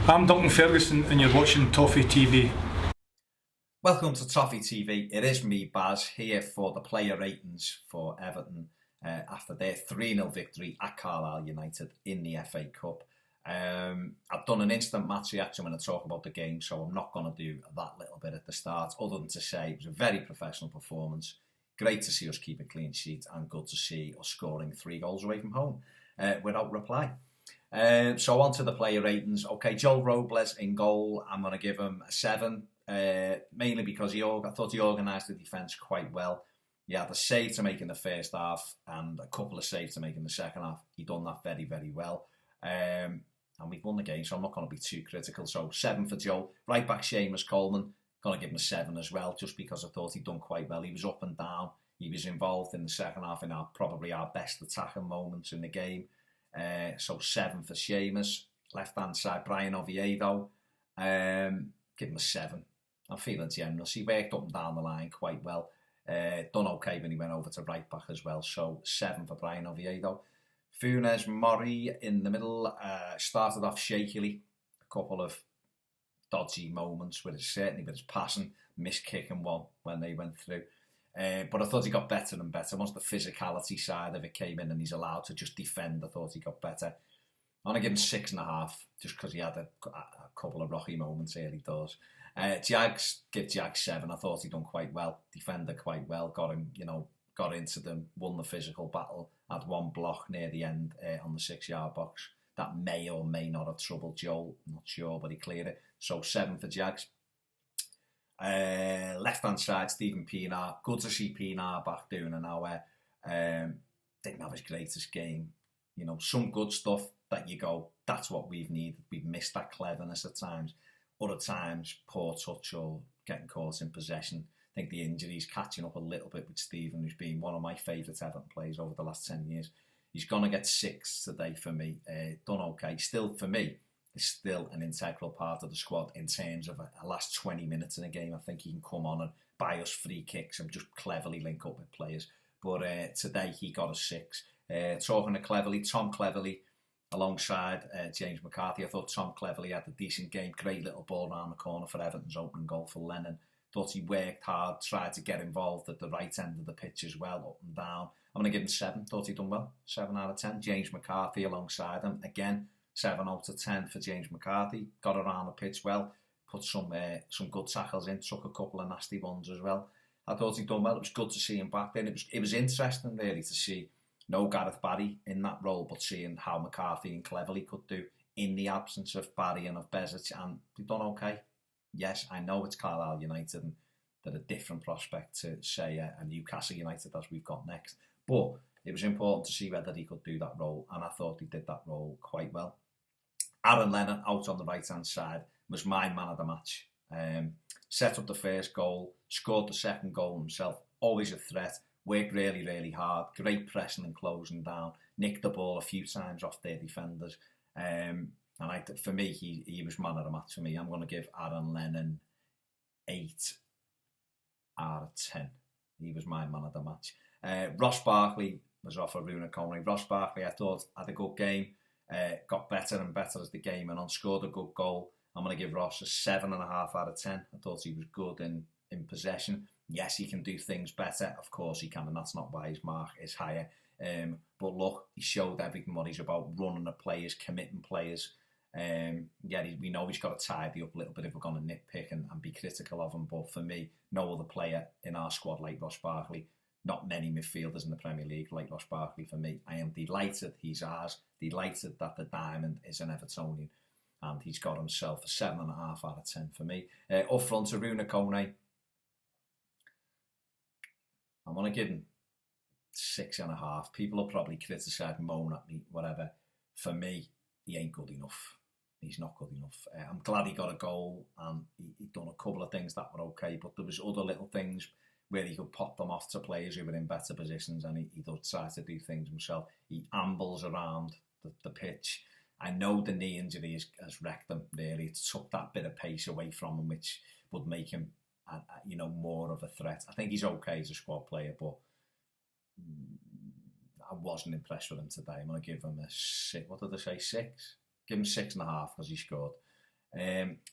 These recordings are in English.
I'm Duncan Ferguson and you're watching Toffee TV. Welcome to Toffee TV. It is me, Baz, here for the player ratings for Everton after their 3-0 victory at Carlisle United in the FA Cup. I've done an instant match reaction when I talk about the game, so I'm not going to do that little bit at the start, other than to say it was a very professional performance. Great to see us keep a clean sheet and good to see us scoring 3 goals away from home without reply. So on to the player ratings. Okay, Joel Robles in goal. I'm going to give him a 7, mainly because I thought he organised the defence quite well. He had a save to make in the first half and a couple of saves to make in the second half. He done that very, very well. And we've won the game, so I'm not going to be too critical. So 7 for Joel. Right back Seamus Coleman, going to give him a 7 as well, just because I thought he'd done quite well. He was up and down. He was involved in the second half in probably our best attacking moments in the game. So 7 for Seamus. Left hand side, Brian Oviedo. Give him a 7. I'm feeling generous. He worked up and down the line quite well. Done okay when he went over to right back as well. So 7 for Brian Oviedo. Funes Mori in the middle. Started off shakily. A couple of dodgy moments with his passing, missed kicking one when they went through. But I thought he got better and better. Once the physicality side of it came in and he's allowed to just defend, I thought he got better. I'm going to give him 6.5, just because he had a couple of rocky moments early doors. Give Jags 7. I thought he'd done quite well, defended quite well, got into them, won the physical battle, had one block near the end on the 6-yard box. That may or may not have troubled Joel, I'm not sure, but he cleared it. So 7 for Jags. Left-hand side, Stephen Pienaar. Good to see Pienaar back doing an hour. Didn't have his greatest game. Some good stuff that you go, that's what we've needed. We've missed that cleverness at times. Other times, poor touch or getting caught in possession. I think the injury's catching up a little bit with Stephen, who's been one of my favourite Everton players over the last 10 years. He's going to get 6 today for me. Done okay. Still, for me, is still an integral part of the squad in terms of a last 20 minutes in a game. I think he can come on and buy us free kicks and just cleverly link up with players. But today he got a 6. Talking to Cleverly, Tom Cleverly, alongside James McCarthy. I thought Tom Cleverly had a decent game. Great little ball around the corner for Everton's opening goal for Lennon. Thought he worked hard, tried to get involved at the right end of the pitch as well, up and down. I'm going to give him 7. Thought he'd done well. 7 out of 10. James McCarthy alongside him. Again, 7 out of 10 for James McCarthy. Got around the pitch well. Put some good tackles in. Took a couple of nasty ones as well. I thought he'd done well. It was good to see him back then. It was interesting really to see no Gareth Barry in that role, but seeing how McCarthy and Cleverly could do in the absence of Barry and of Bezic, and they've done okay. Yes, I know it's Carlisle United and they're a different prospect to, say, a Newcastle United as we've got next. But it was important to see whether he could do that role, and I thought he did that role quite well. Aaron Lennon, out on the right-hand side, was my man of the match. Set up the first goal, scored the second goal himself, always a threat, worked really, really hard, great pressing and closing down, nicked the ball a few times off their defenders. For me, he was man of the match for me. I'm going to give Aaron Lennon 8 out of 10. He was my man of the match. Ross Barkley was off of Runa Conway. Ross Barkley, I thought, had a good game. Got better and better as the game went on. Scored a good goal. I'm going to give Ross a 7.5 out of 10. I thought he was good in possession. Yes, he can do things better. Of course he can, and that's not why his mark is higher. But look, he showed everything what he's about, running the players, committing players. We know he's got to tidy up a little bit if we're going to nitpick and be critical of him. But for me, no other player in our squad like Ross Barkley. Not many midfielders in the Premier League like Ross Barkley for me. I am delighted he's ours. Delighted that the diamond is an Evertonian. And he's got himself a 7.5 out of 10 for me. Up front, Runa Kone. I'm going to give him 6.5. People will probably criticise, moan at me, whatever. For me, he ain't good enough. He's not good enough. I'm glad he got a goal and he done a couple of things that were okay, but there was other little things where he could pop them off to players who were in better positions, and he does try to do things himself. He ambles around the pitch. I know the knee injury has wrecked him, really. It took that bit of pace away from him, which would make him more of a threat. I think he's okay as a squad player, but I wasn't impressed with him today. I'm going to give him a 6. What did I say? 6? Give him 6.5 because he scored.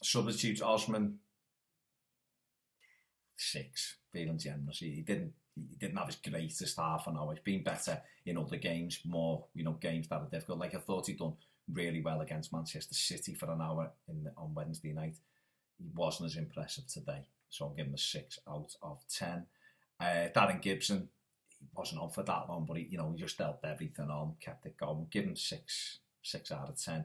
Substitute Osman, 6. Feeling generous. He didn't have his greatest half an hour. He's been better in other games, more games that are difficult. Like I thought he'd done really well against Manchester City for an hour on Wednesday night. He wasn't as impressive today, so I'll give him a 6 out of 10. Darren Gibson, he wasn't on for that long, but he just dealt everything on, kept it going. Give him 6 out of 10.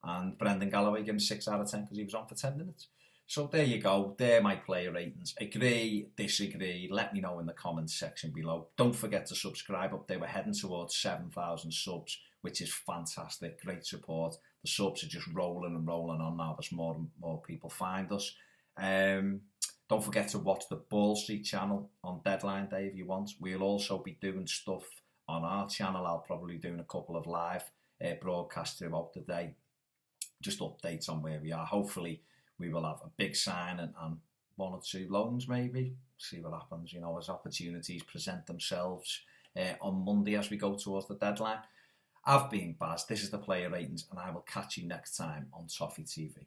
And Brendan Galloway, give him 6 out of 10 because he was on for 10 minutes. So there you go. They're my player ratings. Agree, disagree, let me know in the comments section below. Don't forget to subscribe up there. We're heading towards 7,000 subs, which is fantastic. Great support. The subs are just rolling and rolling on now as more and more people find us. Don't forget to watch the Ball Street channel on deadline day if you want. We'll also be doing stuff on our channel. I'll probably be doing a couple of live broadcasts throughout the day. Just updates on where we are. Hopefully we will have a big signing and 1 or 2 loans maybe. See what happens, as opportunities present themselves on Monday as we go towards the deadline. I've been Baz, this is the Player Ratings, and I will catch you next time on Toffee TV.